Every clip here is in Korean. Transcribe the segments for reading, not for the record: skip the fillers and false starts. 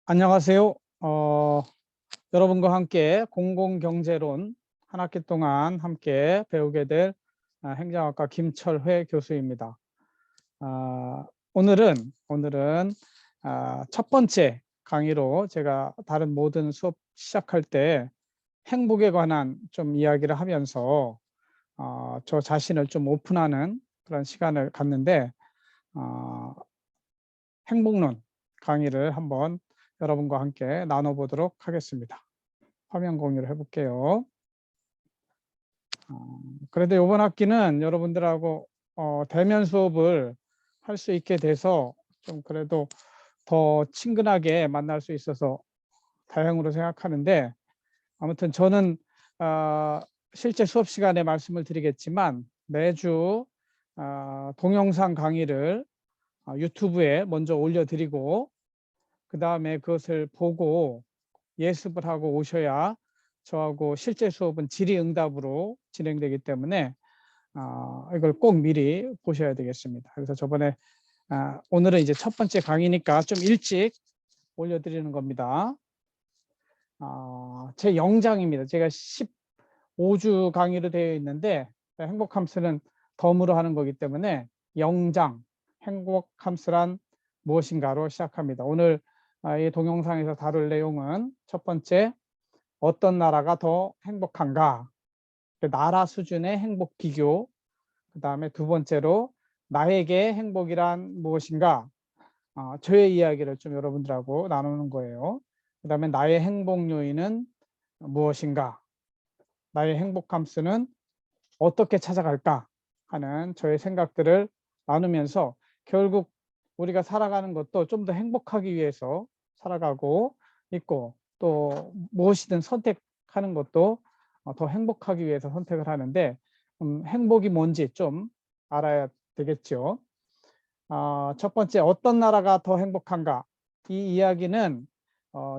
안녕하세요. 여러분과 함께 공공경제론 한 학기 동안 함께 배우게 될 행정학과 김철회 교수입니다. 오늘은 첫 번째 강의로 제가 다른 모든 수업 시작할 때 행복에 관한 좀 이야기를 하면서 저 자신을 좀 오픈하는 그런 시간을 갖는데 행복론 강의를 한번 여러분과 함께 나눠보도록 하겠습니다. 화면 공유를 해볼게요. 그래도 이번 학기는 여러분들하고 대면 수업을 할 수 있게 돼서 좀 그래도 더 친근하게 만날 수 있어서 다행으로 생각하는데, 아무튼 저는 실제 수업 시간에 말씀을 드리겠지만 매주 동영상 강의를 유튜브에 먼저 올려드리고 그 다음에 그것을 보고 예습을 하고 오셔야 저하고 실제 수업은 질의응답으로 진행되기 때문에 이걸 꼭 미리 보셔야 되겠습니다. 그래서 저번에 오늘은 이제 첫 번째 강의니까 좀 일찍 올려드리는 겁니다. 제 영장입니다. 제가 15주 강의로 되어 있는데 행복함수는 덤으로 하는 거기 때문에 영장, 행복함수란 무엇인가로 시작합니다. 오늘 이 동영상에서 다룰 내용은 첫 번째, 어떤 나라가 더 행복한가? 나라 수준의 행복 비교. 그 다음에 두 번째로 나에게 행복이란 무엇인가? 저의 이야기를 좀 여러분들하고 나누는 거예요. 그 다음에 나의 행복 요인은 무엇인가? 나의 행복함수는 어떻게 찾아갈까? 하는 저의 생각들을 나누면서 결국 우리가 살아가는 것도 좀 더 행복하기 위해서 살아가고 있고, 또 무엇이든 선택하는 것도 더 행복하기 위해서 선택을 하는데 행복이 뭔지 좀 알아야 되겠죠. 첫 번째, 어떤 나라가 더 행복한가? 이 이야기는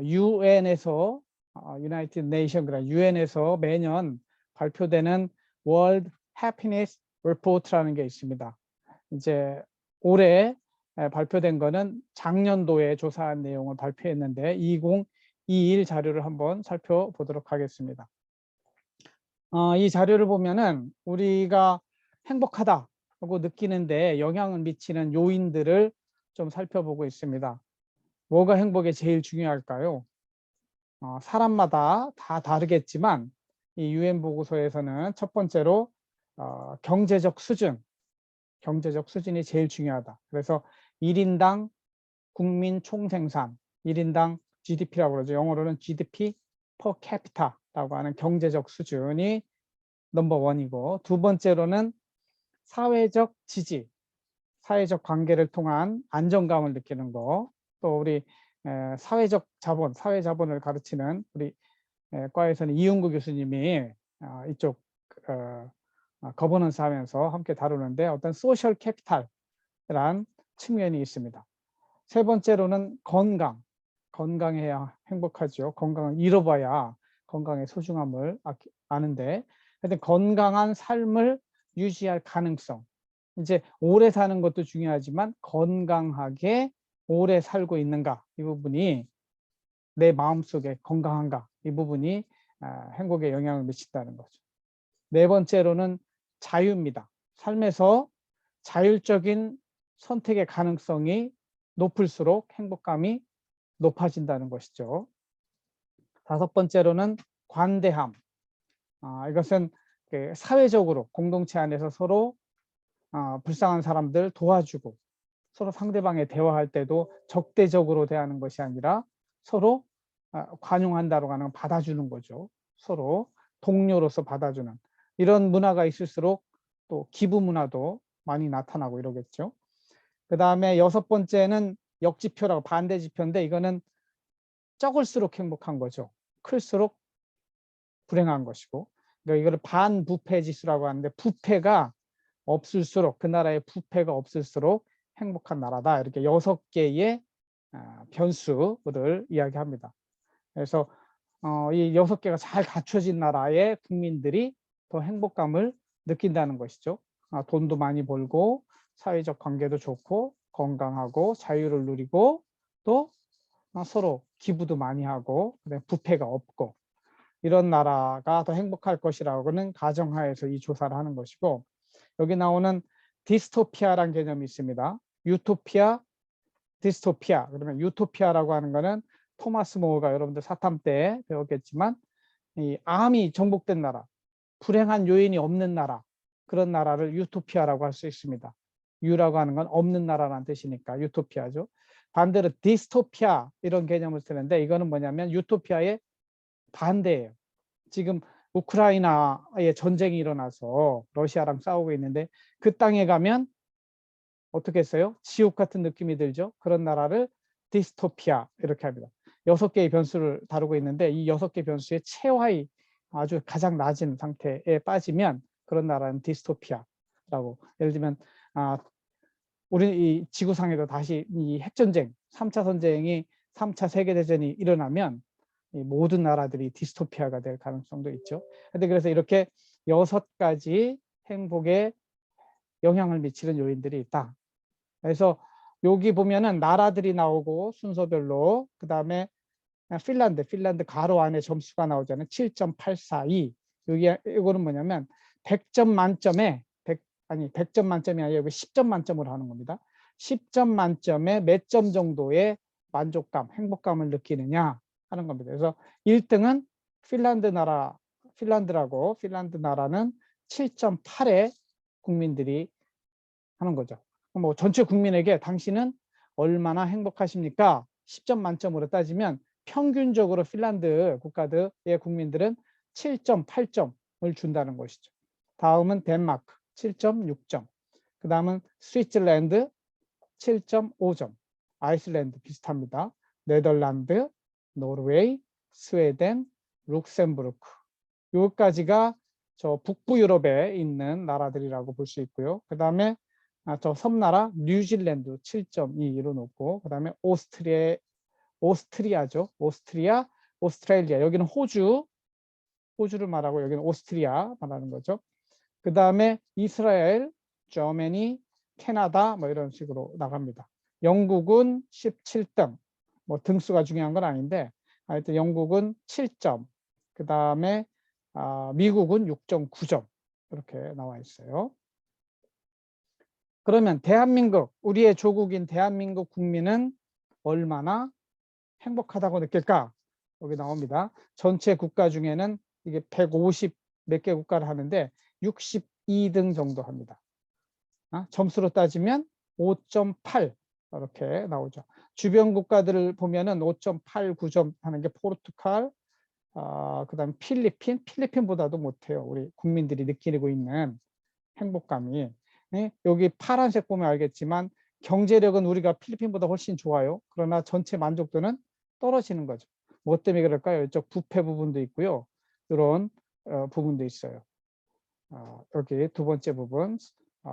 UN에서 United Nation, UN에서 매년 발표되는 World Happiness Report라는 게 있습니다. 이제 올해 발표된 거는 작년도에 조사한 내용을 발표했는데 2021 자료를 한번 살펴보도록 하겠습니다. 이 자료를 보면은 우리가 행복하다고 느끼는데 영향을 미치는 요인들을 좀 살펴보고 있습니다. 뭐가 행복에 제일 중요할까요? 사람마다 다 다르겠지만 이 UN 보고서에서는 첫 번째로 경제적 수준이 제일 중요하다. 그래서 1인당 국민 총생산, 1인당 GDP라고 그러죠. 영어로는 GDP per capita라고 하는 경제적 수준이 넘버원이고, 두 번째로는 사회적 지지, 사회적 관계를 통한 안정감을 느끼는 거, 또 우리 사회적 자본, 사회 자본을 가르치는 우리 과에서는 이윤구 교수님이 이쪽 거버넌스 하면서 함께 다루는데 어떤 소셜 캐피탈이란 측면이 있습니다. 세 번째로는 건강해야 행복하죠. 건강을 잃어봐야 건강의 소중함을 아는데, 하여튼 건강한 삶을 유지할 가능성, 이제 오래 사는 것도 중요하지만 건강하게 오래 살고 있는가, 이 부분이 내 마음속에 건강한가, 이 부분이 행복에 영향을 미친다는 거죠. 네 번째로는 자유입니다. 삶에서 자율적인 선택의 가능성이 높을수록 행복감이 높아진다는 것이죠. 다섯 번째로는 관대함. 이것은 사회적으로 공동체 안에서 서로 불쌍한 사람들 도와주고, 서로 상대방에 대화할 때도 적대적으로 대하는 것이 아니라 서로 관용한다고 하는 받아주는 거죠. 서로 동료로서 받아주는 이런 문화가 있을수록 또 기부 문화도 많이 나타나고 이러겠죠. 그 다음에 여섯 번째는 역지표라고 반대 지표인데, 이거는 적을수록 행복한 거죠. 클수록 불행한 것이고, 그러니까 이거를 반부패 지수라고 하는데, 부패가 없을수록, 그 나라의 부패가 없을수록 행복한 나라다. 이렇게 6개의 변수를 이야기합니다. 그래서 이 6개가 잘 갖춰진 나라의 국민들이 더 행복감을 느낀다는 것이죠. 돈도 많이 벌고 사회적 관계도 좋고 건강하고 자유를 누리고 또 서로 기부도 많이 하고 부패가 없고 이런 나라가 더 행복할 것이라고는 가정하에서 이 조사를 하는 것이고, 여기 나오는 디스토피아라는 개념이 있습니다. 유토피아, 디스토피아. 그러면 유토피아라고 하는 거는 토마스 모어가 여러분들 사탐 때 배웠겠지만 이 암이 정복된 나라, 불행한 요인이 없는 나라, 그런 나라를 유토피아라고 할 수 있습니다. 유라고 하는 건 없는 나라라는 뜻이니까 유토피아죠. 반대로 디스토피아 이런 개념을 쓰는데, 이거는 뭐냐면 유토피아의 반대예요. 지금 우크라이나에 전쟁이 일어나서 러시아랑 싸우고 있는데 그 땅에 가면 어떻게 했어요? 지옥 같은 느낌이 들죠. 그런 나라를 디스토피아 이렇게 합니다. 6개의 변수를 다루고 있는데 이 6개 변수의 최하위 아주 가장 낮은 상태에 빠지면 그런 나라는 디스토피아라고. 예를 들면 우리 이 지구상에도 다시 이 핵전쟁, 3차 전쟁이 3차 세계대전이 일어나면 이 모든 나라들이 디스토피아가 될 가능성도 있죠. 근데 그래서 이렇게 6가지 행복에 영향을 미치는 요인들이 있다. 그래서 여기 보면은 나라들이 나오고 순서별로, 그 다음에 핀란드 가로 안에 점수가 나오잖아요. 7.842. 여기 이거는 뭐냐면 100점 만점에 100점 만점이 아니라 여기 10점 만점으로 하는 겁니다. 10점 만점에 몇 점 정도의 만족감, 행복감을 느끼느냐 하는 겁니다. 그래서 1등은 핀란드라고, 핀란드 나라는 7.8의 국민들이 하는 거죠. 뭐 전체 국민에게 당신은 얼마나 행복하십니까? 10점 만점으로 따지면 평균적으로 핀란드 국가의 국민들은 7.8점을 준다는 것이죠. 다음은 덴마크 7.6점, 그 다음은 스위tzerlän드 7.5점, 아이슬란드 비슷합니다. 네덜란드, 노르웨이, 스웨덴, 룩셈부르크, 여기까지가 저 북부 유럽에 있는 나라들이라고 볼 수 있고요. 그 다음에 저 섬나라 뉴질랜드 7.2로 놓고, 그 다음에 오스트리아죠. 오스트레일리아. 여기는 호주를 말하고 여기는 오스트리아 말하는 거죠. 그 다음에 이스라엘, 저머니, 캐나다 뭐 이런 식으로 나갑니다. 영국은 17등. 뭐 등수가 중요한 건 아닌데 하여튼 영국은 7점. 그 다음에 미국은 6.9점 이렇게 나와 있어요. 그러면 대한민국, 우리의 조국인 대한민국 국민은 얼마나 행복하다고 느낄까? 여기 나옵니다. 전체 국가 중에는 이게 150 몇 개 국가를 하는데 62등 정도 합니다. 점수로 따지면 5.8 이렇게 나오죠. 주변 국가들을 보면은 5.8, 9점 하는 게 포르투갈, 그다음 필리핀보다도 못해요. 우리 국민들이 느끼고 있는 행복감이. 네? 여기 파란색 보면 알겠지만 경제력은 우리가 필리핀보다 훨씬 좋아요. 그러나 전체 만족도는 떨어지는 거죠. 뭐 때문에 그럴까요? 이쪽 부패 부분도 있고요. 이런 부분도 있어요. 여기 두 번째 부분,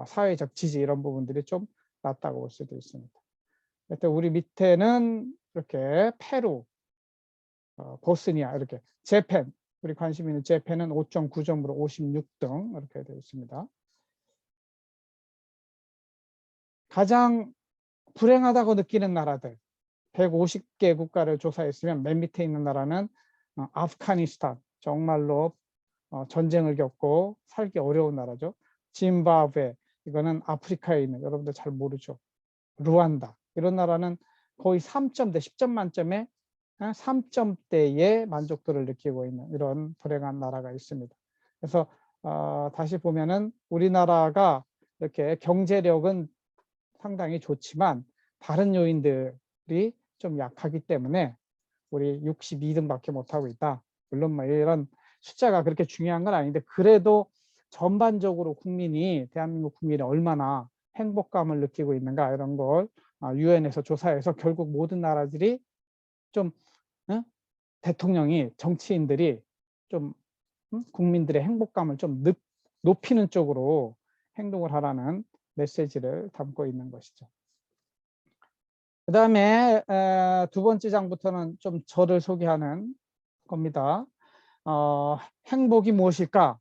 사회적 지지 이런 부분들이 좀 낮다고 볼 수도 있습니다. 일단 우리 밑에는 이렇게 페루, 보스니아 이렇게 재팬, 우리 관심 있는 재팬은 5.9점으로 56등 이렇게 되어 있습니다. 가장 불행하다고 느끼는 나라들 150개 국가를 조사했으면 맨 밑에 있는 나라는 아프가니스탄, 정말로 전쟁을 겪고 살기 어려운 나라죠. 짐바브웨, 이거는 아프리카에 있는, 여러분들 잘 모르죠. 루안다, 이런 나라는 거의 3점대 10점 만점에 3점대의 만족도를 느끼고 있는 이런 불행한 나라가 있습니다. 그래서 다시 보면은 우리나라가 이렇게 경제력은 상당히 좋지만 다른 요인들이 좀 약하기 때문에 우리 62등밖에 못하고 있다. 물론 뭐 이런 숫자가 그렇게 중요한 건 아닌데 그래도 전반적으로 대한민국 국민이 얼마나 행복감을 느끼고 있는가 이런 걸 유엔에서 조사해서 결국 모든 나라들이 좀 대통령이, 정치인들이 좀 국민들의 행복감을 좀 높이는 쪽으로 행동을 하라는 메시지를 담고 있는 것이죠. 그 다음에 두 번째 장부터는 좀 저를 소개하는 겁니다. 행복이 무엇일까?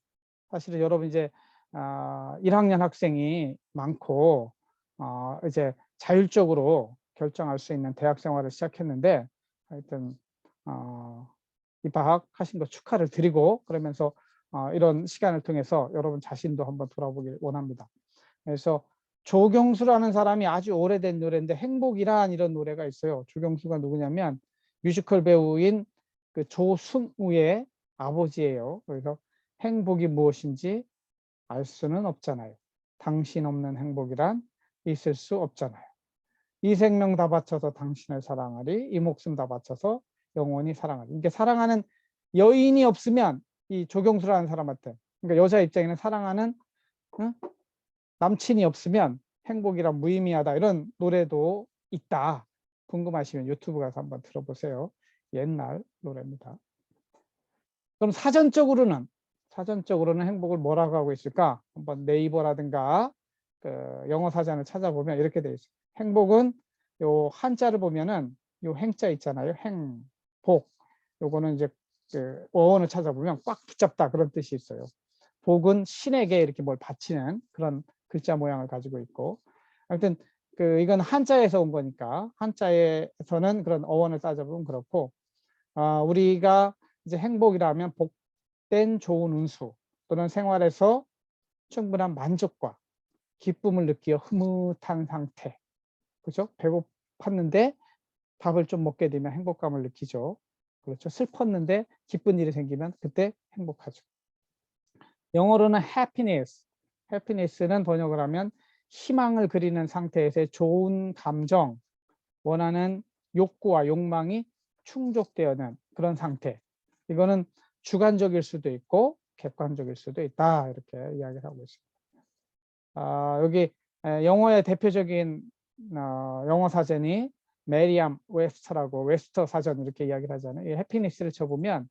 사실은 여러분 이제 1학년 학생이 많고 이제 자율적으로 결정할 수 있는 대학 생활을 시작했는데 하여튼 입학하신 거 축하를 드리고, 그러면서 이런 시간을 통해서 여러분 자신도 한번 돌아보길 원합니다. 그래서 조경수라는 사람이 아주 오래된 노래인데 행복이란 이런 노래가 있어요. 조경수가 누구냐면 뮤지컬 배우인 그 조승우의 아버지예요. 그래서 행복이 무엇인지 알 수는 없잖아요. 당신 없는 행복이란 있을 수 없잖아요. 이 생명 다 바쳐서 당신을 사랑하리, 이 목숨 다 바쳐서 영원히 사랑하리. 이게 사랑하는 여인이 없으면 이 조경수라는 사람한테, 그러니까 여자 입장에는 사랑하는 남친이 없으면 행복이란 무의미하다, 이런 노래도 있다. 궁금하시면 유튜브 가서 한번 들어보세요. 옛날 노래입니다. 그럼 사전적으로는 행복을 뭐라고 하고 있을까? 한번 네이버라든가 그 영어 사전을 찾아보면 이렇게 돼 있어요. 행복은 요 한자를 보면은 요 행자 있잖아요. 행복. 요거는 이제 그 어원을 찾아보면 꽉 붙잡다, 그런 뜻이 있어요. 복은 신에게 이렇게 뭘 바치는 그런 글자 모양을 가지고 있고, 하여튼 그 이건 한자에서 온 거니까 한자에서는 그런 어원을 따져보면 그렇고, 우리가 이제 행복이라면 복된 좋은 운수, 또는 생활에서 충분한 만족과 기쁨을 느끼어 흐뭇한 상태, 그죠? 배고팠는데 밥을 좀 먹게 되면 행복감을 느끼죠. 그렇죠. 슬펐는데 기쁜 일이 생기면 그때 행복하죠. 영어로는 happiness. happiness는 번역을 하면 희망을 그리는 상태에서의 좋은 감정, 원하는 욕구와 욕망이 충족되어는 그런 상태. 이거는 주관적일 수도 있고 객관적일 수도 있다, 이렇게 이야기를 하고 있습니다. 여기 영어의 대표적인 영어 사전이 메리암 웹스터라고, 웹스터 사전 이렇게 이야기를 하잖아요. 이 해피니스를 쳐보면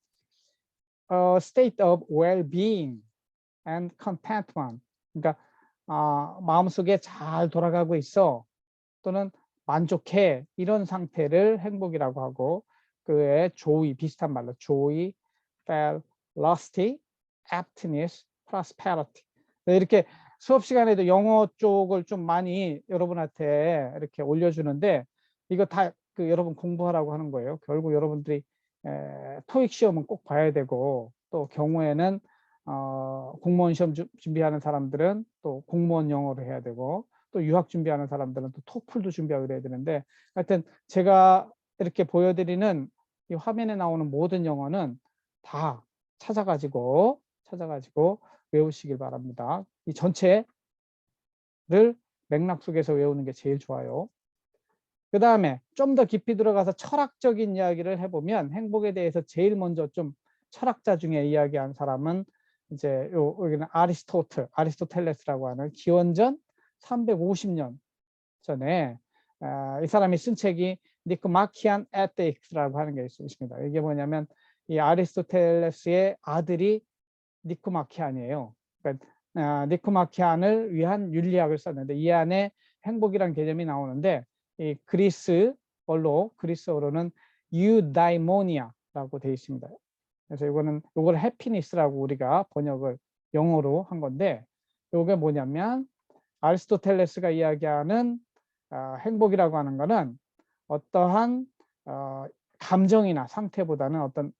state of well-being and contentment. 그러니까 마음속에 잘 돌아가고 있어, 또는 만족해, 이런 상태를 행복이라고 하고, 그의 joy, 비슷한 말로 joy, felicity, happiness, prosperity. 이렇게 수업 시간에도 영어 쪽을 좀 많이 여러분한테 이렇게 올려주는데, 이거 다 그 여러분 공부하라고 하는 거예요. 결국 여러분들이 토익 시험은 꼭 봐야 되고, 또 경우에는 공무원 시험 준비하는 사람들은 또 공무원 영어로 해야 되고, 또 유학 준비하는 사람들은 또 토플도 준비하고 그래야 되는데, 하여튼 제가 이렇게 보여드리는 이 화면에 나오는 모든 영어는 다 찾아가지고 외우시길 바랍니다. 이 전체를 맥락 속에서 외우는 게 제일 좋아요. 그 다음에 좀 더 깊이 들어가서 철학적인 이야기를 해보면, 행복에 대해서 제일 먼저 좀 철학자 중에 이야기한 사람은 이제 여기는 아리스토텔레스라고 하는 기원전 350년 전에 이 사람이 쓴 책이 니코마키안 에틱스라고 하는 게 있습니다. 이게 뭐냐면 이 아리스토텔레스의 아들이 니코마키안이에요. 그러니까 니코마키안을 위한 윤리학을 썼는데, 이 안에 행복이란 개념이 나오는데, 이 그리스어로는 유다이모니아라고 되어 있습니다. 그래서 이걸 해피니스라고 우리가 번역을 영어로 한 건데, 이게 뭐냐면 아리스토텔레스가 이야기하는 행복이라고 하는 거는 어떠한 감정이나 상태보다는 어떤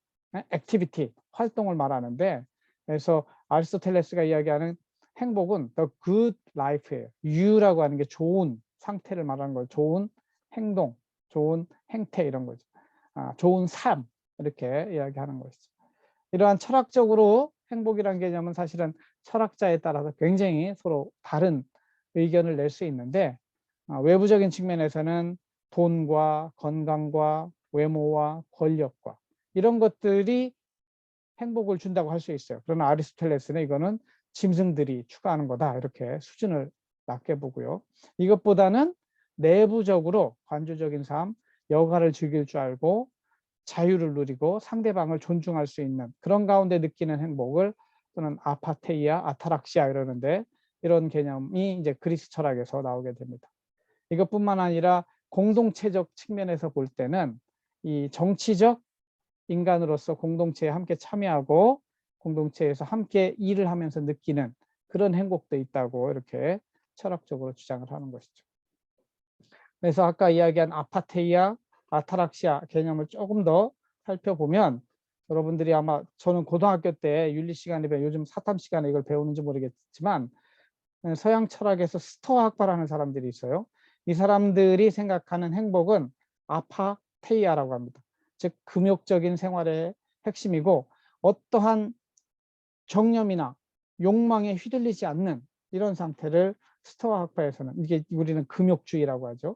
액티비티, 활동을 말하는데, 그래서 아리스토텔레스가 이야기하는 행복은 the good life예요. you라고 하는 게 좋은 상태를 말하는 거예요. 좋은 행동, 좋은 행태, 이런 거죠. 좋은 삶, 이렇게 이야기하는 것이죠. 이러한 철학적으로 행복이라는 개념은 사실은 철학자에 따라서 굉장히 서로 다른 의견을 낼 수 있는데, 외부적인 측면에서는 돈과 건강과 외모와 권력과 이런 것들이 행복을 준다고 할 수 있어요. 그러나 아리스토텔레스는 이거는 짐승들이 추구하는 거다, 이렇게 수준을 낮게 보고요. 이것보다는 내부적으로 관조적인 삶, 여가를 즐길 줄 알고 자유를 누리고 상대방을 존중할 수 있는 그런 가운데 느끼는 행복을, 또는 아파테이아, 아타락시아 이러는데, 이런 개념이 이제 그리스 철학에서 나오게 됩니다. 이것뿐만 아니라 공동체적 측면에서 볼 때는 이 정치적 인간으로서 공동체에 함께 참여하고 공동체에서 함께 일을 하면서 느끼는 그런 행복도 있다고 이렇게 철학적으로 주장을 하는 것이죠. 그래서 아까 이야기한 아파테이아, 아타락시아 개념을 조금 더 살펴보면 여러분들이 아마 저는 고등학교 때 윤리 시간에 요즘 사탐 시간에 이걸 배우는지 모르겠지만 서양 철학에서 스토아 학파라는 사람들이 있어요. 이 사람들이 생각하는 행복은 아파테이아라고 합니다. 즉 금욕적인 생활의 핵심이고 어떠한 정념이나 욕망에 휘둘리지 않는 이런 상태를 스토아 학파에서는 이게 우리는 금욕주의라고 하죠.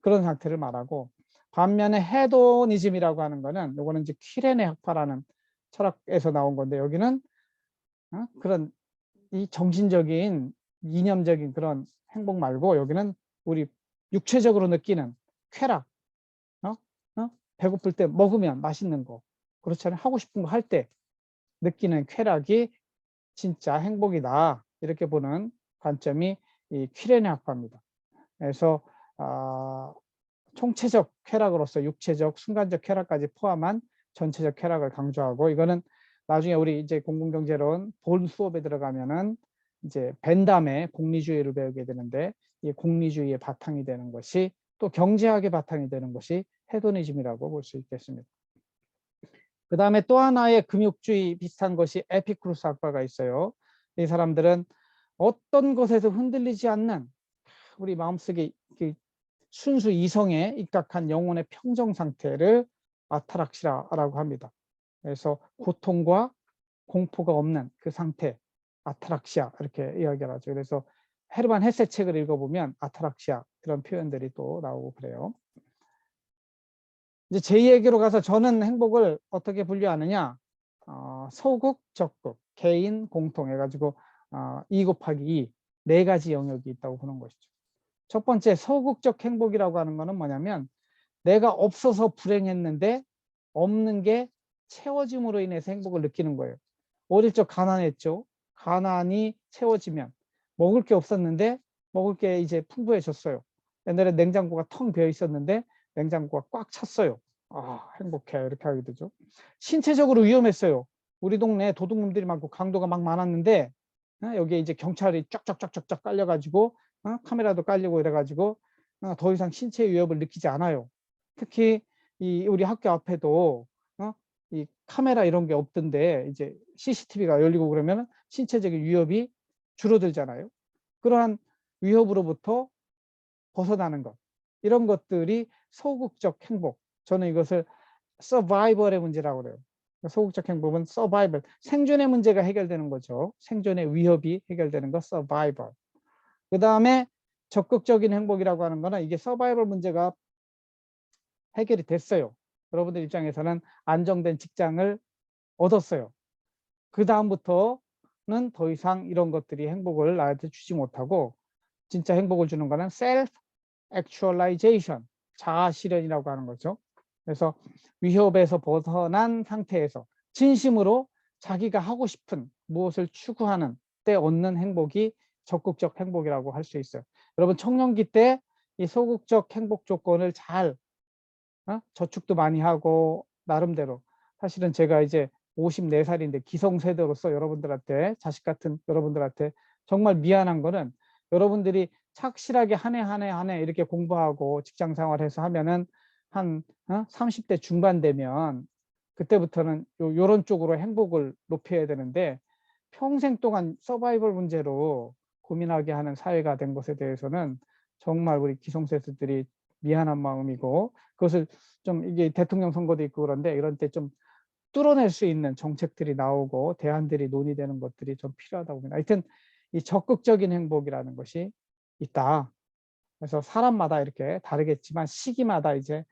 그런 상태를 말하고 반면에 헤도니즘이라고 하는 거는 요거는 이제 퀴레네 학파라는 철학에서 나온 건데 여기는 그런 이 정신적인 이념적인 그런 행복 말고 여기는 우리 육체적으로 느끼는 쾌락, 어? 배고플 때 먹으면 맛있는 거, 그렇잖아요. 하고 싶은 거 할 때 느끼는 쾌락이 진짜 행복이다. 이렇게 보는 관점이 이 퀴레네 학파입니다. 그래서 총체적 쾌락으로서 육체적, 순간적 쾌락까지 포함한 전체적 쾌락을 강조하고 이거는 나중에 우리 이제 공공경제론 본 수업에 들어가면은 이제 벤담의 공리주의를 배우게 되는데 이 공리주의의 바탕이 되는 것이 또 경제학의 바탕이 되는 것이 헤도니즘이라고 볼 수 있겠습니다. 그 다음에 또 하나의 금욕주의 비슷한 것이 에피쿠로스 학파가 있어요. 이 사람들은 어떤 것에서 흔들리지 않는 우리 마음속에 순수 이성에 입각한 영혼의 평정 상태를 아타락시라고 합니다. 그래서 고통과 공포가 없는 그 상태, 아타락시아 이렇게 이야기를 하죠. 그래서 헤르만 헤세 책을 읽어보면 아타락시아 그런 표현들이 또 나오고 그래요. 이제 제 얘기로 가서 저는 행복을 어떻게 분류하느냐, 소극, 적극, 개인, 공통 해가지고 2 곱하기 2, 네 가지 영역이 있다고 보는 것이죠. 첫 번째 소극적 행복이라고 하는 거는 뭐냐면 내가 없어서 불행했는데 없는 게 채워짐으로 인해서 행복을 느끼는 거예요. 어릴 적 가난했죠. 가난이 채워지면 먹을 게 없었는데 먹을 게 이제 풍부해졌어요. 옛날에 냉장고가 텅 비어 있었는데 냉장고가 꽉 찼어요. 아, 행복해. 이렇게 하게 되죠. 신체적으로 위험했어요. 우리 동네에 도둑놈들이 많고 강도가 막 많았는데 여기에 이제 경찰이 쫙쫙쫙쫙쫙 깔려가지고 카메라도 깔리고 이래가지고 더 이상 신체 위협을 느끼지 않아요. 특히 이 우리 학교 앞에도 이 카메라 이런 게 없던데 이제 CCTV가 열리고 그러면 신체적인 위협이 줄어들잖아요. 그러한 위협으로부터 벗어나는 것, 이런 것들이 소극적 행복. 저는 이것을 서바이벌의 문제라고 그래요. 소극적 행복은 서바이벌, 생존의 문제가 해결되는 거죠. 생존의 위협이 해결되는 거 서바이벌. 그 다음에 적극적인 행복이라고 하는 거는 이게 서바이벌 문제가 해결이 됐어요. 여러분들 입장에서는 안정된 직장을 얻었어요. 그 다음부터는 더 이상 이런 것들이 행복을 나한테 주지 못하고 진짜 행복을 주는 거는 셀프 액츄얼라이제이션, 자아 실현이라고 하는 거죠. 그래서 위협에서 벗어난 상태에서 진심으로 자기가 하고 싶은 무엇을 추구하는 때 얻는 행복이 적극적 행복이라고 할 수 있어요. 여러분 청년기 때 이 소극적 행복 조건을 잘 저축도 많이 하고 나름대로, 사실은 제가 이제 54살인데 기성세대로서 여러분들한테, 자식 같은 여러분들한테 정말 미안한 거는 여러분들이 착실하게 한 해 한 해 한 해 이렇게 공부하고 직장 생활해서 하면은 한 30대 중반 되면 그때부터는 요런 쪽으로 행복을 높여야 되는데 평생 동안 서바이벌 문제로 고민하게 하는 사회가 된 것에 대해서는 정말 우리 기성세대들이 미안한 마음이고, 그것을 좀 이게 대통령 선거도 있고 그런데 이런 때 좀 뚫어낼 수 있는 정책들이 나오고 대안들이 논의되는 것들이 좀 필요하다고 봅니다. 하여튼 이 적극적인 행복이라는 것이 있다. 그래서 사람마다 이렇게 다르겠지만 시기마다 이제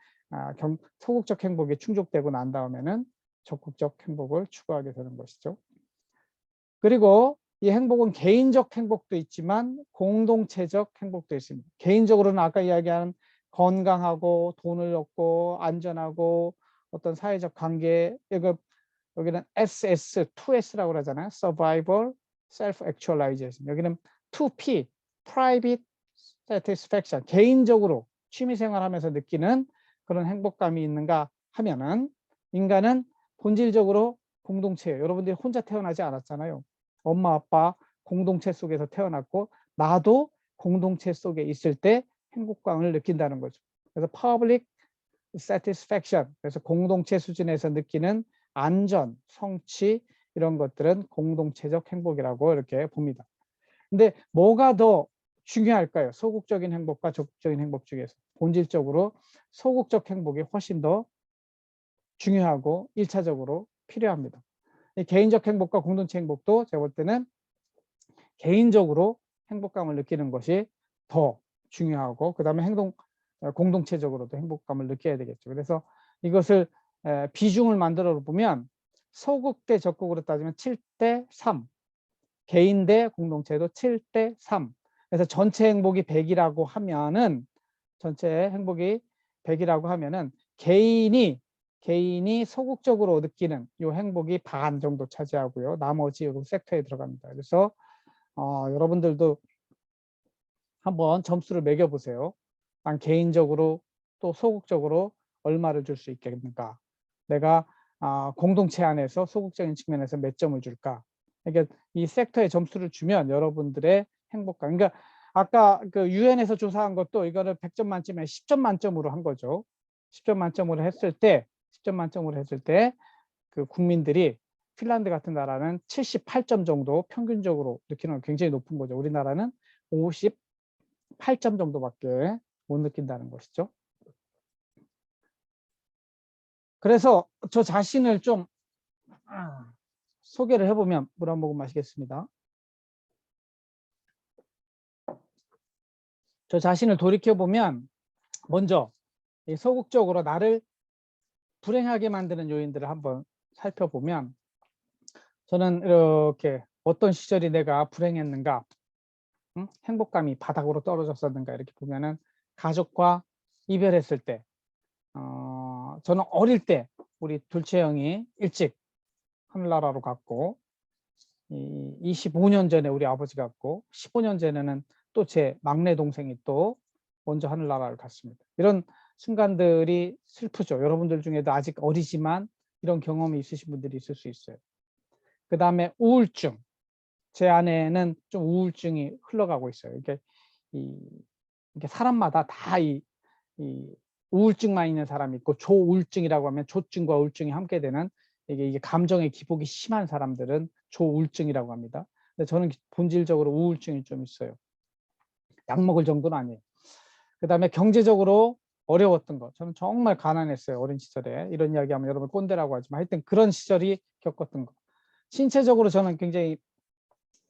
소극적 행복이 충족되고 난 다음에는 적극적 행복을 추구하게 되는 것이죠. 그리고 이 행복은 개인적 행복도 있지만 공동체적 행복도 있습니다. 개인적으로는 아까 이야기한 건강하고 돈을 얻고 안전하고 어떤 사회적 관계, 여기는 SS, 2S라고 그러잖아요. Survival, Self-Actualization. 여기는 2P, Private Satisfaction. 개인적으로 취미생활하면서 느끼는 그런 행복감이 있는가 하면은 인간은 본질적으로 공동체예요. 여러분들이 혼자 태어나지 않았잖아요. 엄마, 아빠 공동체 속에서 태어났고 나도 공동체 속에 있을 때 행복감을 느낀다는 거죠. 그래서 public satisfaction, 그래서 공동체 수준에서 느끼는 안전, 성취 이런 것들은 공동체적 행복이라고 이렇게 봅니다. 근데 뭐가 더 중요할까요? 소극적인 행복과 적극적인 행복 중에서 본질적으로 소극적 행복이 훨씬 더 중요하고 1차적으로 필요합니다. 개인적 행복과 공동체 행복도 제가 볼 때는 개인적으로 행복감을 느끼는 것이 더 중요하고 그다음에 공동체적으로도 행복감을 느껴야 되겠죠. 그래서 이것을 비중을 만들어 보면 소극 대 적극으로 따지면 7대 3, 개인 대 공동체도 7대 3. 그래서 전체 행복이 100이라고 하면은 전체 행복이 100이라고 하면은 개인이 소극적으로 느끼는 이 행복이 반 정도 차지하고요. 나머지 이 섹터에 들어갑니다. 그래서 여러분들도 한번 점수를 매겨 보세요. 난 개인적으로 또 소극적으로 얼마를 줄 수 있겠는가? 내가 공동체 안에서 소극적인 측면에서 몇 점을 줄까? 그러니까 이 섹터에 점수를 주면 여러분들의 행복감. 그러니까 아까 그 유엔에서 조사한 것도 이거를 100점 만점에 10점 만점으로 한 거죠. 10점 만점으로 했을 때 그 국민들이 핀란드 같은 나라는 78점 정도 평균적으로 느끼는 건 굉장히 높은 거죠. 우리나라는 58점 정도밖에 못 느낀다는 것이죠. 그래서 저 자신을 좀 소개를 해보면 물 한 모금 마시겠습니다. 저 자신을 돌이켜보면 먼저 소극적으로 나를 불행하게 만드는 요인들을 한번 살펴보면 저는 이렇게 어떤 시절이 내가 불행했는가, 행복감이 바닥으로 떨어졌었는가 이렇게 보면은 가족과 이별했을 때 저는 어릴 때 우리 둘째 형이 일찍 하늘나라로 갔고 25년 전에 우리 아버지 갔고 15년 전에는 또 제 막내 동생이 또 먼저 하늘나라를 갔습니다. 이런 순간들이 슬프죠. 여러분들 중에도 아직 어리지만 이런 경험이 있으신 분들이 있을 수 있어요. 그 다음에 우울증. 제 안에는 좀 우울증이 흘러가고 있어요. 이게 사람마다 다 이 우울증만 있는 사람이 있고 조우울증이라고 하면 조증과 우울증이 함께 되는 이게 감정의 기복이 심한 사람들은 조우울증이라고 합니다. 근데 저는 본질적으로 우울증이 좀 있어요. 약 먹을 정도는 아니에요. 그 다음에 경제적으로 어려웠던 거. 저는 정말 가난했어요. 어린 시절에. 이런 이야기하면 여러분 꼰대라고 하지만 하여튼 그런 시절이 겪었던 거. 신체적으로 저는 굉장히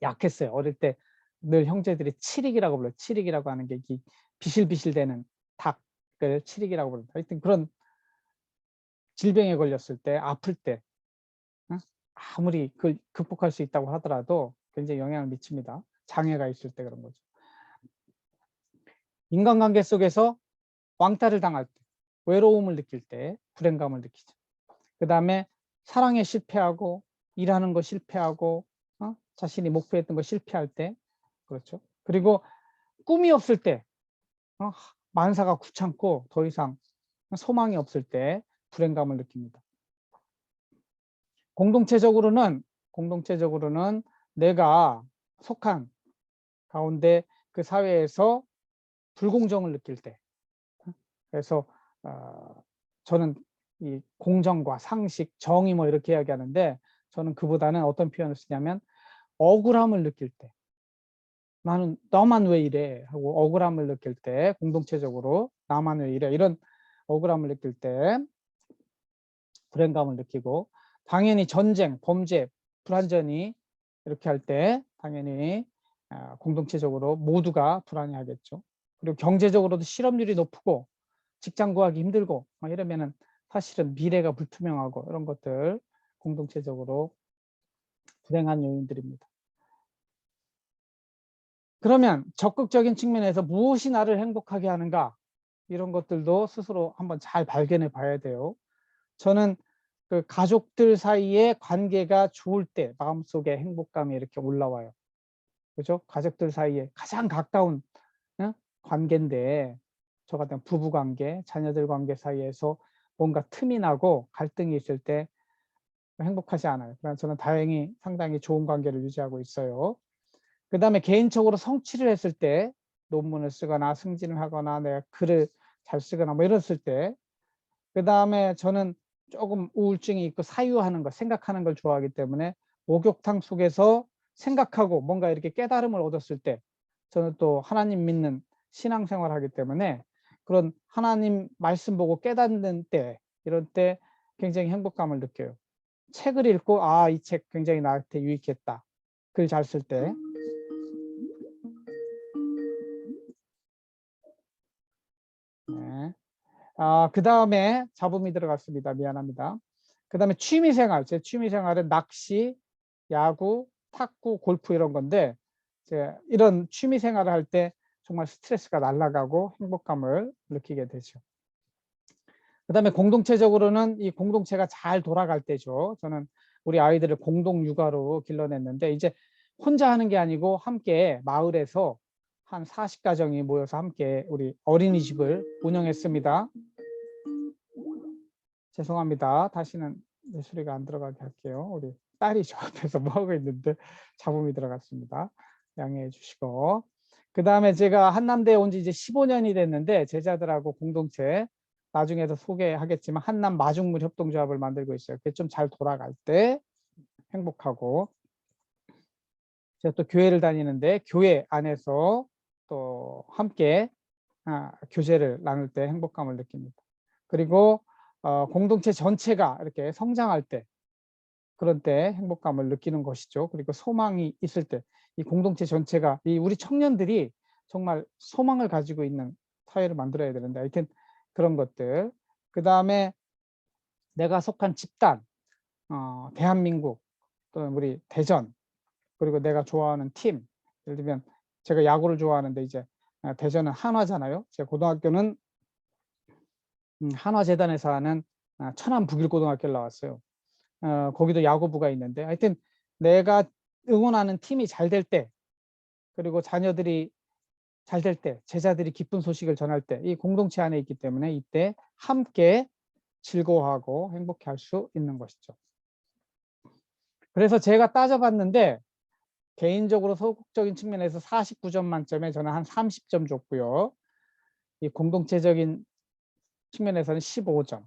약했어요. 어릴 때 늘 형제들이 칠익이라고 불러요. 칠익이라고 하는 게 비실비실대는 닭을 칠익이라고 부릅니다. 하여튼 그런 질병에 걸렸을 때 아플 때 아무리 그걸 극복할 수 있다고 하더라도 굉장히 영향을 미칩니다. 장애가 있을 때 그런 거죠. 인간관계 속에서 왕따를 당할 때, 외로움을 느낄 때 불행감을 느끼죠. 그 다음에 사랑에 실패하고 일하는 거 실패하고 자신이 목표했던 거 실패할 때 그렇죠. 그리고 꿈이 없을 때 만사가 귀찮고 더 이상 소망이 없을 때 불행감을 느낍니다. 공동체적으로는 내가 속한 가운데 그 사회에서 불공정을 느낄 때 그래서 저는 이 공정과 상식, 정의 뭐 이렇게 이야기하는데 저는 그보다는 어떤 표현을 쓰냐면 억울함을 느낄 때 나는 너만 왜 이래 하고 억울함을 느낄 때 공동체적으로 나만 왜 이래 이런 억울함을 느낄 때 불행감을 느끼고 당연히 전쟁, 범죄, 불안전이 이렇게 할 때 당연히 공동체적으로 모두가 불안해하겠죠. 그리고 경제적으로도 실업률이 높고 직장 구하기 힘들고 이러면은 사실은 미래가 불투명하고 이런 것들 공동체적으로 불행한 요인들입니다. 그러면 적극적인 측면에서 무엇이 나를 행복하게 하는가 이런 것들도 스스로 한번 잘 발견해 봐야 돼요. 저는 그 가족들 사이의 관계가 좋을 때 마음속에 행복감이 이렇게 올라와요. 그죠? 가족들 사이에 가장 가까운 관계인데 저 같은 부부 관계, 자녀들 관계 사이에서 뭔가 틈이 나고 갈등이 있을 때 행복하지 않아요. 그러나 저는 다행히 상당히 좋은 관계를 유지하고 있어요. 그 다음에 개인적으로 성취를 했을 때 논문을 쓰거나 승진을 하거나 내가 글을 잘 쓰거나 뭐 이랬을 때 그다음에 저는 조금 우울증이 있고 사유하는 거, 생각하는 걸 좋아하기 때문에 목욕탕 속에서 생각하고 뭔가 이렇게 깨달음을 얻었을 때, 저는 또 하나님 믿는 신앙생활 하기 때문에 그런 하나님 말씀 보고 깨닫는 때, 이런 때 굉장히 행복감을 느껴요. 책을 읽고 아, 이 책 굉장히 나한테 유익했다. 글 잘 쓸 때. 네. 그 다음에 잡음이 들어갔습니다. 미안합니다. 그 다음에 취미생활. 제 취미생활은 낚시, 야구, 탁구, 골프 이런 건데, 이제 이런 취미생활을 할 때 정말 스트레스가 날아가고 행복감을 느끼게 되죠. 그 다음에 공동체적으로는 이 공동체가 잘 돌아갈 때죠. 저는 우리 아이들을 공동육아로 길러냈는데, 이제 혼자 하는 게 아니고 함께 마을에서 한 40가정이 모여서 함께 우리 어린이집을 운영했습니다. 죄송합니다. 다시는 내 소리가 안 들어가게 할게요. 우리 딸이 저 앞에서 뭐 하고 있는데 잡음이 들어갔습니다. 양해해 주시고. 그 다음에 제가 한남대에 온 지 이제 15년이 됐는데, 제자들하고 공동체, 나중에도 소개하겠지만 한남 마중물 협동조합을 만들고 있어요. 그게 좀 잘 돌아갈 때 행복하고, 제가 또 교회를 다니는데 교회 안에서 또 함께 교제를 나눌 때 행복감을 느낍니다. 그리고 공동체 전체가 이렇게 성장할 때, 그런 때 행복감을 느끼는 것이죠. 그리고 소망이 있을 때, 이 공동체 전체가, 이 우리 청년들이 정말 소망을 가지고 있는 사회를 만들어야 되는데, 하여튼 그런 것들. 그 다음에 내가 속한 집단, 대한민국, 또는 우리 대전, 그리고 내가 좋아하는 팀. 예를 들면 제가 야구를 좋아하는데 이제 대전은 한화잖아요. 제 고등학교는 한화재단에서 하는 천안 북일고등학교를 나왔어요. 거기도 야구부가 있는데, 하여튼 내가 응원하는 팀이 잘 될 때, 그리고 자녀들이 잘 될 때, 제자들이 기쁜 소식을 전할 때, 이 공동체 안에 있기 때문에 이때 함께 즐거워하고 행복해 할 수 있는 것이죠. 그래서 제가 따져봤는데 개인적으로 소극적인 측면에서 49점 만점에 저는 한 30점 줬고요. 이 공동체적인 측면에서는 15점.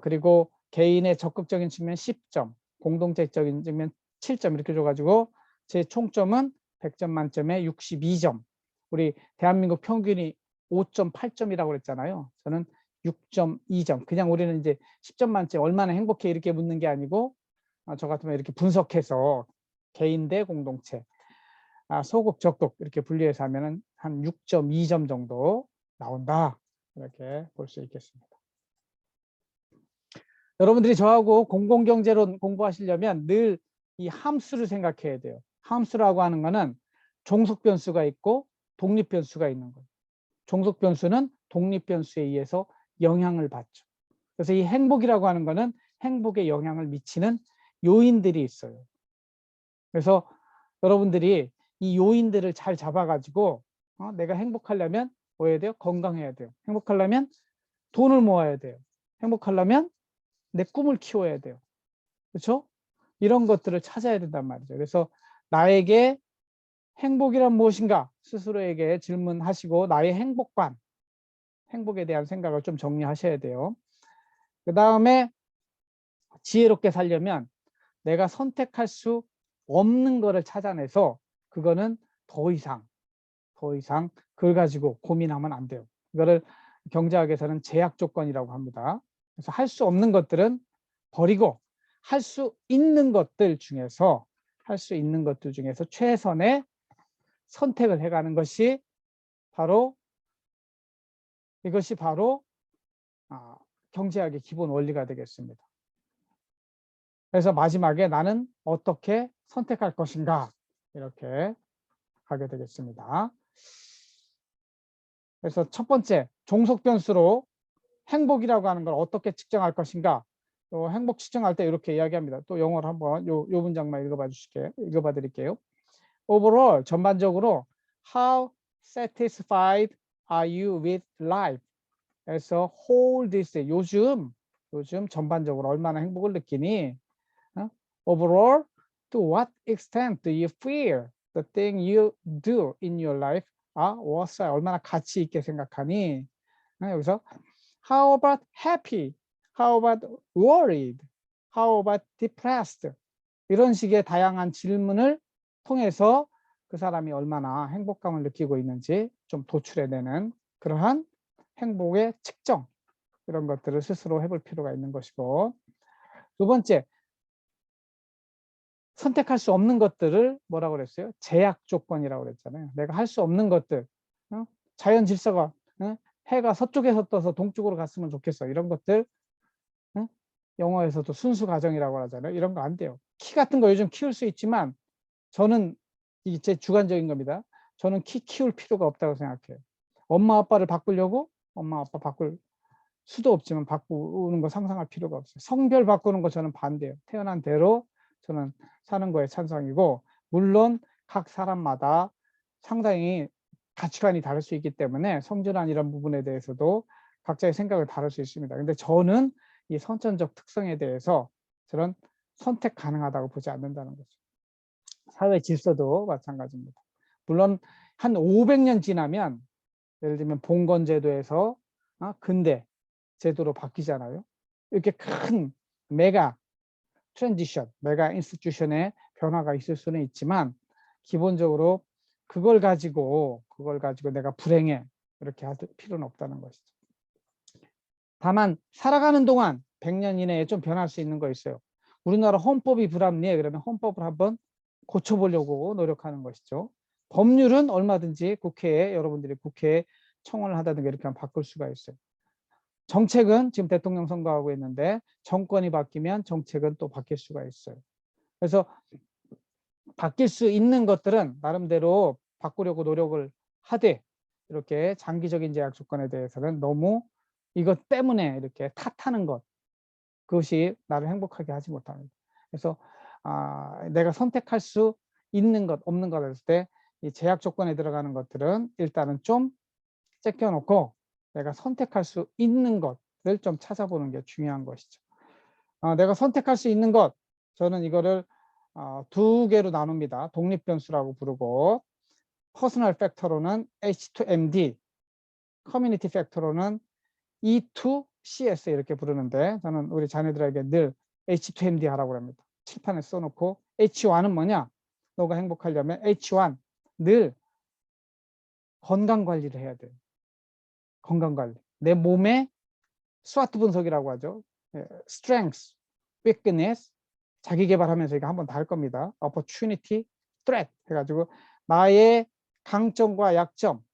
그리고 개인의 적극적인 측면 10점, 공동체적인 측면 7점 이렇게 줘가지고 제 총점은 100점 만점에 62점. 우리 대한민국 평균이 5.8점이라고 그랬잖아요. 저는 6.2점. 그냥 우리는 이제 10점 만점 얼마나 행복해 이렇게 묻는 게 아니고, 저 같으면 이렇게 분석해서 개인 대 공동체, 소극 적극 이렇게 분리해서 하면은 한 6.2점 정도 나온다. 이렇게 볼 수 있겠습니다. 여러분들이 저하고 공공경제론 공부하시려면 늘 이 함수를 생각해야 돼요. 함수라고 하는 거는 종속 변수가 있고 독립 변수가 있는 거예요. 종속 변수는 독립 변수에 의해서 영향을 받죠. 그래서 이 행복이라고 하는 거는 행복에 영향을 미치는 요인들이 있어요. 그래서 여러분들이 이 요인들을 잘 잡아가지고 내가 행복하려면 뭐 해야 돼요? 건강해야 돼요. 행복하려면 돈을 모아야 돼요. 행복하려면 내 꿈을 키워야 돼요. 그렇죠? 이런 것들을 찾아야 된단 말이죠. 그래서 나에게 행복이란 무엇인가 스스로에게 질문하시고 나의 행복관, 행복에 대한 생각을 좀 정리하셔야 돼요. 그 다음에 지혜롭게 살려면 내가 선택할 수 없는 거를 찾아내서 그거는 더 이상 그걸 가지고 고민하면 안 돼요. 이거를 경제학에서는 제약 조건이라고 합니다. 그래서 할 수 없는 것들은 버리고 할 수 있는 것들 중에서 최선의 선택을 해가는 것이 바로 이것이 바로 경제학의 기본 원리가 되겠습니다. 그래서 마지막에 나는 어떻게 선택할 것인가 이렇게 하게 되겠습니다. 그래서 첫 번째 종속 변수로 행복이라고 하는 걸 어떻게 측정할 것인가. 또 행복 측정할 때 이렇게 이야기합니다. 또 영어로 한번 요 문장만 읽어봐 드릴게요. Overall 전반적으로 how satisfied are you with life? 그래서 whole this 요즘 전반적으로 얼마나 행복을 느끼니? Overall, to what extent do you feel the thing you do in your life are worth? 얼마나 가치 있게 생각하니? 여기서 How about happy? How about worried? How about depressed? 이런 식의 다양한 질문을 통해서 그 사람이 얼마나 행복감을 느끼고 있는지 좀 도출해내는 그러한 행복의 측정, 이런 것들을 스스로 해볼 필요가 있는 것이고, 두 번째, 선택할 수 없는 것들을 뭐라고 그랬어요? 제약 조건이라고 그랬잖아요. 내가 할 수 없는 것들, 자연 질서가, 해가 서쪽에서 떠서 동쪽으로 갔으면 좋겠어, 이런 것들, 영어에서도 순수 가정이라고 하잖아요. 이런 거 안 돼요. 키 같은 거 요즘 키울 수 있지만, 저는 이게 제 주관적인 겁니다. 저는 키 키울 필요가 없다고 생각해요. 엄마 아빠를 바꾸려고 엄마 아빠 바꿀 수도 없지만 바꾸는 거 상상할 필요가 없어요. 성별 바꾸는 거 저는 반대예요. 태어난 대로 저는 사는 거에 찬성이고, 물론 각 사람마다 상당히 가치관이 다를 수 있기 때문에 성질환 이런 부분에 대해서도 각자의 생각을 다를 수 있습니다. 근데 저는 이 선천적 특성에 대해서 저는 선택 가능하다고 보지 않는다는 거죠. 사회 질서도 마찬가지입니다. 물론 한 500년 지나면, 예를 들면 봉건 제도에서 근대 제도로 바뀌잖아요. 이렇게 큰 메가 트랜지션, 메가 인스티튜션의 변화가 있을 수는 있지만, 기본적으로 그걸 가지고 내가 불행해 이렇게 할 필요는 없다는 것이죠. 다만 살아가는 동안 100년 이내에 좀 변할 수 있는 거 있어요. 우리나라 헌법이 불합리해. 그러면 헌법을 한번 고쳐보려고 노력하는 것이죠. 법률은 얼마든지 국회에, 여러분들이 국회에 청원을 하다든가 이렇게 하면 바꿀 수가 있어요. 정책은 지금 대통령 선거하고 있는데, 정권이 바뀌면 정책은 또 바뀔 수가 있어요. 그래서 바뀔 수 있는 것들은 나름대로 바꾸려고 노력을 하되, 이렇게 장기적인 제약 조건에 대해서는 너무 이것 때문에 이렇게 탓하는 것, 그것이 나를 행복하게 하지 못합니다. 그래서 내가 선택할 수 있는 것, 없는 것 했을 때 이 제약 조건에 들어가는 것들은 일단은 좀 제껴놓고 내가 선택할 수 있는 것을 좀 찾아보는 게 중요한 것이죠. 내가 선택할 수 있는 것, 저는 이거를 두 개로 나눕니다. 독립변수라고 부르고, 퍼스널 팩터로는 H2MD, 커뮤니티 팩터로는 E2CS 이렇게 부르는데, 저는 우리 자녀들에게 늘 H2MD 하라고 합니다. 칠판에 써놓고, H1은 뭐냐? 너가 행복하려면 H1, 늘 건강관리를 해야 돼요. 건강관리. 내 몸의 스와트 분석이라고 하죠. Strength, Weakness, 자기 개발하면서 이거 한번 다 할 겁니다. Opportunity, Threat 해가지고 나의 강점과 약점,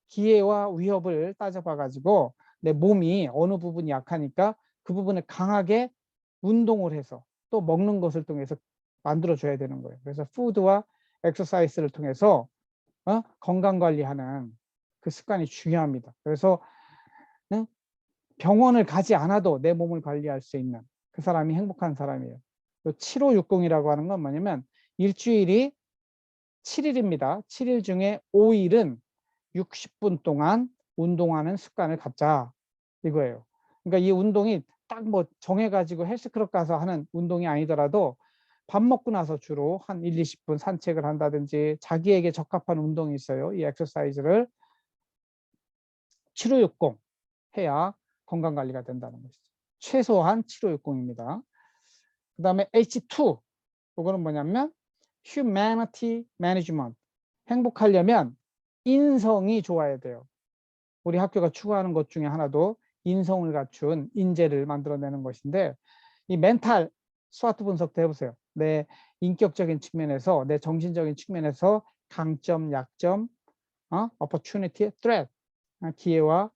기회와 위협을 따져봐가지고 내 몸이 어느 부분이 약하니까 그 부분을 강하게 운동을 해서 또 먹는 것을 통해서 만들어줘야 되는 거예요. 그래서 푸드와 엑서사이즈를 통해서 건강관리하는 그 습관이 중요합니다. 그래서 병원을 가지 않아도 내 몸을 관리할 수 있는 그 사람이 행복한 사람이에요. 7560이라고 하는 건 뭐냐면, 일주일이 7일입니다. 7일 중에 5일은 60분 동안 운동하는 습관을 갖자, 이거예요. 그러니까 이 운동이 딱 뭐 정해가지고 헬스클럽 가서 하는 운동이 아니더라도 밥 먹고 나서 주로 한 1, 20분 산책을 한다든지 자기에게 적합한 운동이 있어요. 이 엑서사이즈를 7560 해야 건강관리가 된다는 것이죠. 최소한 7560입니다. 그 다음에 H2, 이거는 뭐냐면 Humanity Management. 행복하려면 인성이 좋아야 돼요. 우리 학교가 추구하는 것 중에 하나도 인성을 갖춘 인재를 만들어내는 것인데, 이 멘탈 스와트 분석도 해보세요. 내 인격적인 측면에서, 내 정신적인 측면에서 강점, 약점, opportunity, threat, 기회와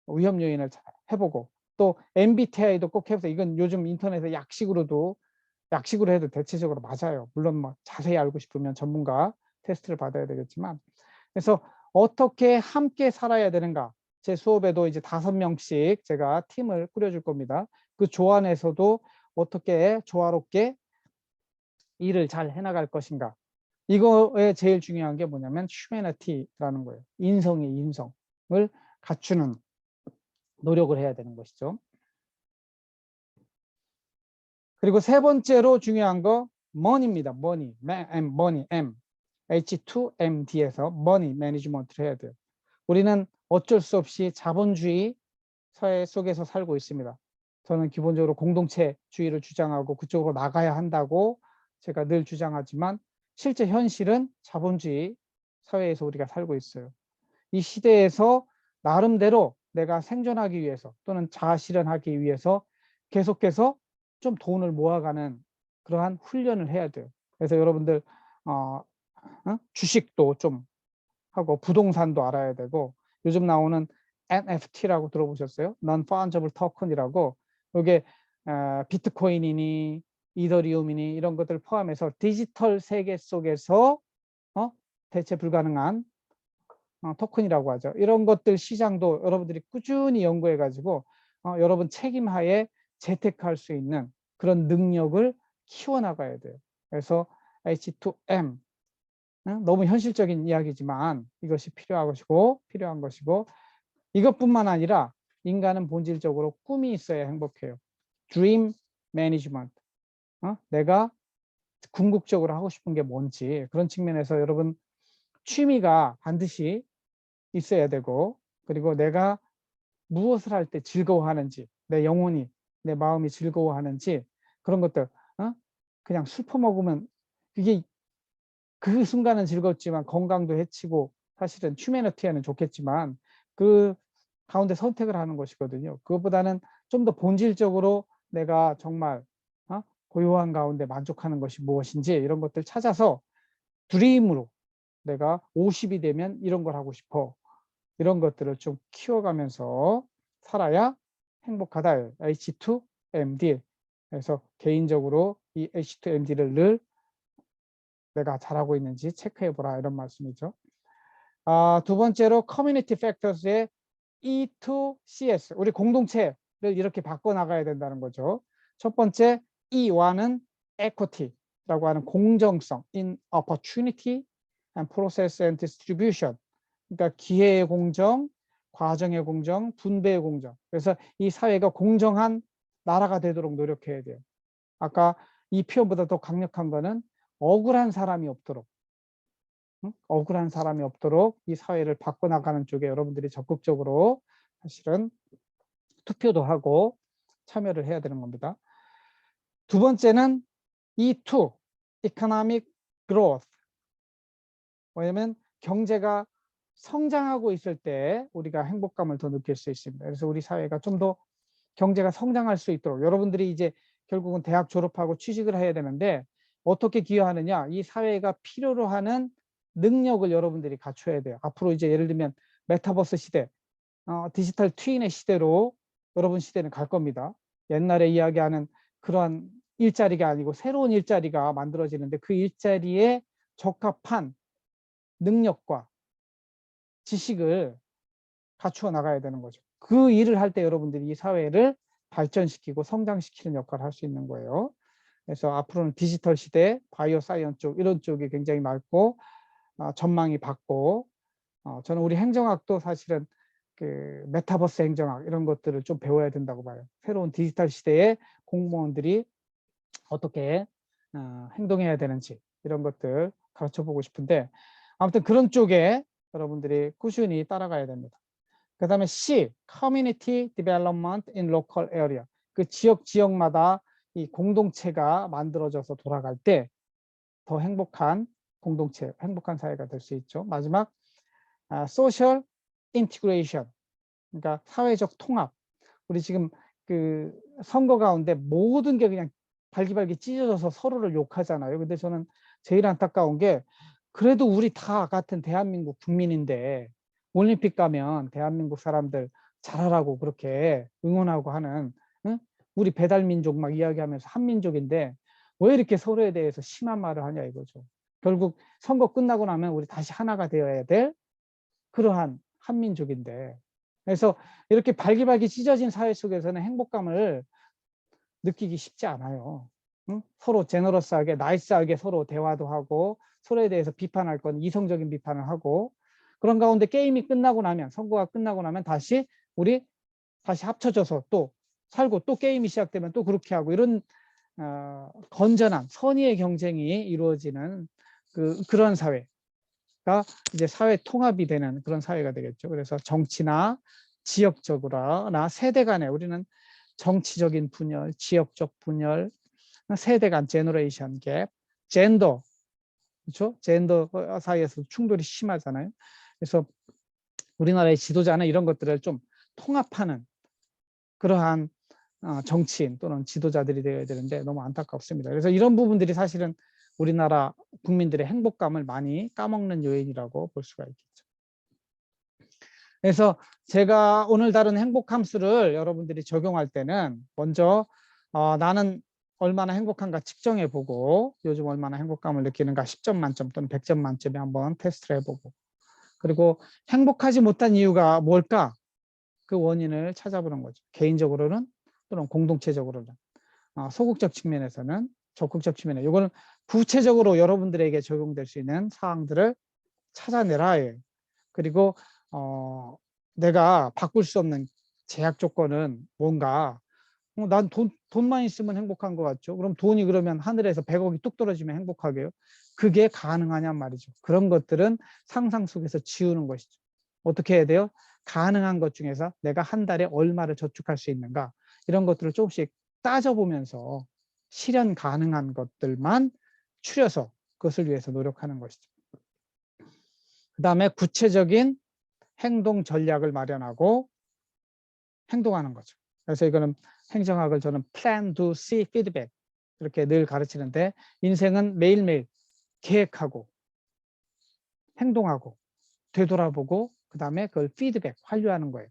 위험 요인을 해보고, 또 MBTI도 꼭 해보세요. 이건 요즘 인터넷에 약식으로 해도 대체적으로 맞아요. 물론 뭐 자세히 알고 싶으면 전문가 테스트를 받아야 되겠지만, 그래서 어떻게 함께 살아야 되는가. 제 수업에도 이제 5명씩 제가 팀을 꾸려줄 겁니다. 그 조안에서도 어떻게 조화롭게 일을 잘 해나갈 것인가. 이거에 제일 중요한 게 뭐냐면 humanity라는 거예요. 인성을 갖추는 노력을 해야 되는 것이죠. 그리고 세 번째로 중요한 거 money입니다. money, M. H2MD에서 money management를 해야 돼요. 우리는 어쩔 수 없이 자본주의 사회 속에서 살고 있습니다. 저는 기본적으로 공동체주의를 주장하고 그쪽으로 나가야 한다고 제가 늘 주장하지만 실제 현실은 자본주의 사회에서 우리가 살고 있어요. 이 시대에서 나름대로 내가 생존하기 위해서 또는 자아실현하기 위해서 계속해서 좀 돈을 모아가는 그러한 훈련을 해야 돼요. 그래서 여러분들 주식도 좀 하고 부동산도 알아야 되고 요즘 나오는 NFT라고 들어보셨어요? Non-Fungible Token이라고 이게 비트코인이니 이더리움이니 이런 것들 포함해서 디지털 세계 속에서 대체 불가능한 토큰이라고 하죠. 이런 것들 시장도 여러분들이 꾸준히 연구해 가지고 여러분 책임하에 재테크할 수 있는 그런 능력을 키워나가야 돼요. 그래서 H2M 너무 현실적인 이야기지만 이것이 필요한 것이고 이것뿐만 아니라 인간은 본질적으로 꿈이 있어야 행복해요. Dream Management. 내가 궁극적으로 하고 싶은 게 뭔지 그런 측면에서 여러분 취미가 반드시 있어야 되고 그리고 내가 무엇을 할 때 즐거워하는지 내 영혼이 내 마음이 즐거워하는지 그런 것들 그냥 술 퍼먹으면 그게 그 순간은 즐겁지만 건강도 해치고 사실은 휴메니티에는 좋겠지만 그 가운데 선택을 하는 것이거든요. 그것보다는 좀 더 본질적으로 내가 정말 고요한 가운데 만족하는 것이 무엇인지 이런 것들 찾아서 드림으로 내가 50이 되면 이런 걸 하고 싶어. 이런 것들을 좀 키워가면서 살아야 행복하다. H2MD. 그래서 개인적으로 이 H2MD를 늘 내가 잘하고 있는지 체크해보라 이런 말씀이죠. 두 번째로 커뮤니티 팩터스의 E2CS, 우리 공동체를 이렇게 바꿔나가야 된다는 거죠. 첫 번째 E와는 equity라고 하는 공정성, in opportunity and process and distribution. 그러니까 기회의 공정, 과정의 공정, 분배의 공정. 그래서 이 사회가 공정한 나라가 되도록 노력해야 돼요. 아까 이 표현보다 더 강력한 거는 억울한 사람이 없도록 억울한 사람이 없도록 이 사회를 바꿔나가는 쪽에 여러분들이 적극적으로 사실은 투표도 하고 참여를 해야 되는 겁니다. 두 번째는 E2, Economic Growth. 왜냐하면 경제가 성장하고 있을 때 우리가 행복감을 더 느낄 수 있습니다. 그래서 우리 사회가 좀 더 경제가 성장할 수 있도록 여러분들이 이제 결국은 대학 졸업하고 취직을 해야 되는데 어떻게 기여하느냐, 이 사회가 필요로 하는 능력을 여러분들이 갖춰야 돼요. 앞으로 이제 예를 들면 메타버스 시대, 디지털 트윈의 시대로 여러분 시대는 갈 겁니다. 옛날에 이야기하는 그러한 일자리가 아니고 새로운 일자리가 만들어지는데 그 일자리에 적합한 능력과 지식을 갖추어 나가야 되는 거죠. 그 일을 할 때 여러분들이 이 사회를 발전시키고 성장시키는 역할을 할 수 있는 거예요. 그래서 앞으로는 디지털 시대, 바이오 사이언스 쪽 이런 쪽이 굉장히 많고 전망이 밝고 저는 우리 행정학도 사실은 그 메타버스 행정학 이런 것들을 좀 배워야 된다고 봐요. 새로운 디지털 시대에 공무원들이 어떻게 행동해야 되는지 이런 것들 가르쳐 보고 싶은데 아무튼 그런 쪽에 여러분들이 꾸준히 따라가야 됩니다. 그 다음에 C, Community Development in Local Area. 그 지역마다 이 공동체가 만들어져서 돌아갈 때 더 행복한 공동체, 행복한 사회가 될 수 있죠. 마지막, Social Integration. 그러니까 사회적 통합. 우리 지금 그 선거 가운데 모든 게 그냥 발기발기 찢어져서 서로를 욕하잖아요. 근데 저는 제일 안타까운 게 그래도 우리 다 같은 대한민국 국민인데 올림픽 가면 대한민국 사람들 잘하라고 그렇게 응원하고 하는 우리 배달민족 막 이야기하면서 한민족인데 왜 이렇게 서로에 대해서 심한 말을 하냐 이거죠. 결국 선거 끝나고 나면 우리 다시 하나가 되어야 될 그러한 한민족인데 그래서 이렇게 발기발기 찢어진 사회 속에서는 행복감을 느끼기 쉽지 않아요. 서로 제너러스하게 나이스하게 서로 대화도 하고 서로에 대해서 비판할 건 이성적인 비판을 하고 그런 가운데 게임이 끝나고 나면 선거가 끝나고 나면 다시 우리 다시 합쳐져서 또 살고 또 게임이 시작되면 또 그렇게 하고 이런 건전한 선의의 경쟁이 이루어지는 그런 사회가 이제 사회 통합이 되는 그런 사회가 되겠죠. 그래서 정치나 지역적으로나 세대 간에 우리는 정치적인 분열, 지역적 분열, 세대 간 제너레이션 갭, 젠더, 그렇죠? 젠더 사이에서 충돌이 심하잖아요. 그래서 우리나라의 지도자는 이런 것들을 좀 통합하는 그러한 정치인 또는 지도자들이 되어야 되는데 너무 안타깝습니다. 그래서 이런 부분들이 사실은 우리나라 국민들의 행복감을 많이 까먹는 요인이라고 볼 수가 있겠죠. 그래서 제가 오늘 다룬 행복함수를 여러분들이 적용할 때는 먼저 나는 얼마나 행복한가 측정해 보고 요즘 얼마나 행복감을 느끼는가 10점 만점 또는 100점 만점에 한번 테스트를 해보고, 그리고 행복하지 못한 이유가 뭘까? 그 원인을 찾아보는 거죠. 개인적으로는 또는 공동체적으로는, 소극적 측면에서는, 적극적 측면에, 이거는 구체적으로 여러분들에게 적용될 수 있는 사항들을 찾아내라. 그리고 내가 바꿀 수 없는 제약 조건은 뭔가, 난 돈만 있으면 행복한 것 같죠. 그럼 돈이 그러면 하늘에서 100억이 뚝 떨어지면 행복하게요? 그게 가능하냔 말이죠. 그런 것들은 상상 속에서 지우는 것이죠. 어떻게 해야 돼요? 가능한 것 중에서 내가 한 달에 얼마를 저축할 수 있는가, 이런 것들을 조금씩 따져보면서 실현 가능한 것들만 추려서 그것을 위해서 노력하는 것이죠. 그 다음에 구체적인 행동 전략을 마련하고 행동하는 거죠. 그래서 이거는 행정학을 저는 plan, do, see, feedback 이렇게 늘 가르치는데, 인생은 매일매일 계획하고 행동하고 되돌아보고 그 다음에 그걸 피드백, 환류하는 거예요.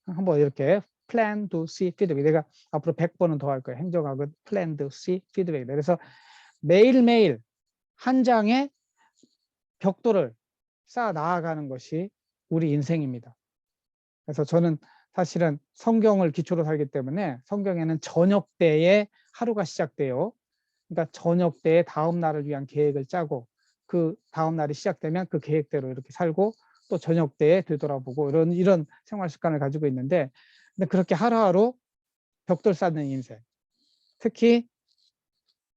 한번 이렇게 plan, do, see, feedback. 내가 앞으로 100번은 더 할 거예요. 행정학은 plan, do, see, feedback. 그래서 매일매일 한 장의 벽돌을 쌓아 나아가는 것이 우리 인생입니다. 그래서 저는 사실은 성경을 기초로 살기 때문에 성경에는 저녁 때에 하루가 시작돼요. 그러니까 저녁 때에 다음 날을 위한 계획을 짜고, 그 다음 날이 시작되면 그 계획대로 이렇게 살고, 또 저녁 때에 되돌아보고, 이런 생활 습관을 가지고 있는데, 근데 그렇게 하루하루 벽돌 쌓는 인생, 특히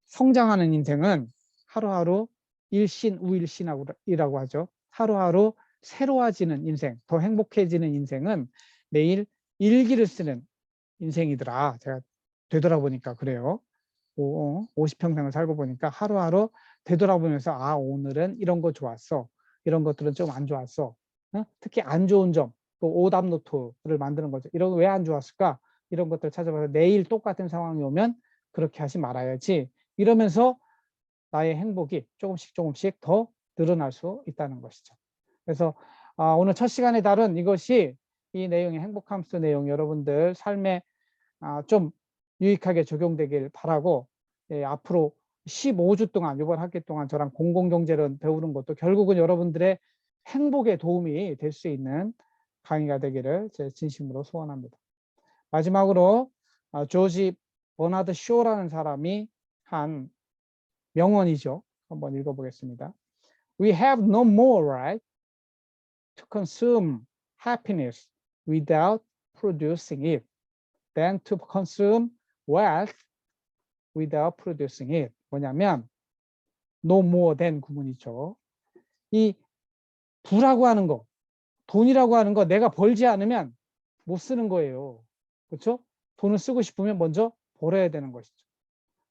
성장하는 인생은 하루하루 일신우일신이라고 하죠. 하루하루 새로워지는 인생, 더 행복해지는 인생은 매일 일기를 쓰는 인생이더라. 제가 되돌아보니까 그래요. 50평생을 살고 보니까 하루하루 되돌아보면서, 오늘은 이런 거 좋았어, 이런 것들은 좀 안 좋았어, 특히 안 좋은 점, 또 오답 노트를 만드는 거죠. 이런 거 왜 안 좋았을까, 이런 것들을 찾아봐서 내일 똑같은 상황이 오면 그렇게 하지 말아야지, 이러면서 나의 행복이 조금씩 조금씩 더 늘어날 수 있다는 것이죠. 그래서 오늘 첫 시간에 다룬 이것이, 이 내용의 행복함수 내용, 여러분들 삶에 좀 유익하게 적용되길 바라고, 앞으로 15주 동안, 이번 학기 동안 저랑 공공경제론 배우는 것도 결국은 여러분들의 행복에 도움이 될 수 있는 강의가 되기를 제 진심으로 소원합니다. 마지막으로 조지 버나드 쇼라는 사람이 한 명언이죠. 한번 읽어보겠습니다. We have no more right to consume happiness without producing it than to consume wealth without producing it. 뭐냐면 no more than 구문이죠. 이 부라고 하는 거, 돈이라고 하는 거 내가 벌지 않으면 못 쓰는 거예요. 그렇죠? 돈을 쓰고 싶으면 먼저 벌어야 되는 것이죠.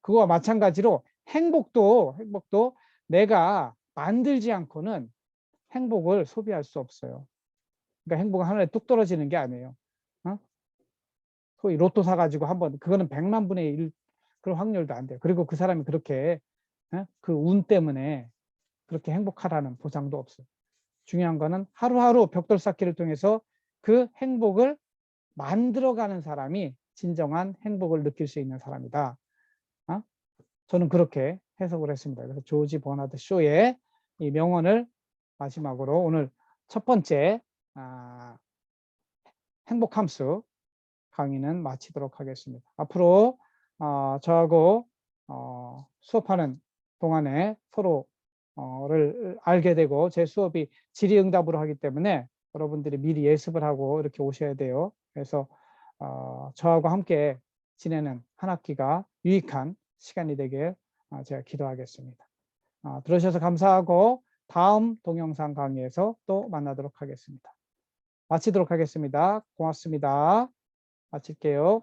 그거와 마찬가지로 행복도 내가 만들지 않고는 행복을 소비할 수 없어요. 그러니까 행복은 하늘에 뚝 떨어지는 게 아니에요. 소위 로또 사가지고 한번, 그거는 100만 분의 1 그런 확률도 안 돼요. 그리고 그 사람이 그렇게 그 운 때문에 그렇게 행복하라는 보장도 없어요. 중요한 거는 하루하루 벽돌 쌓기를 통해서 그 행복을 만들어가는 사람이 진정한 행복을 느낄 수 있는 사람이다. 저는 그렇게 해석을 했습니다. 그래서 조지 버나드 쇼의 이 명언을 마지막으로 오늘 첫 번째 행복함수 강의는 마치도록 하겠습니다. 앞으로 저하고 수업하는 동안에 서로를 알게 되고, 제 수업이 질의응답으로 하기 때문에 여러분들이 미리 예습을 하고 이렇게 오셔야 돼요. 그래서 저하고 함께 지내는 한 학기가 유익한 시간이 되길 제가 기도하겠습니다. 들어주셔서 감사하고 다음 동영상 강의에서 또 만나도록 하겠습니다. 마치도록 하겠습니다. 고맙습니다. 마칠게요.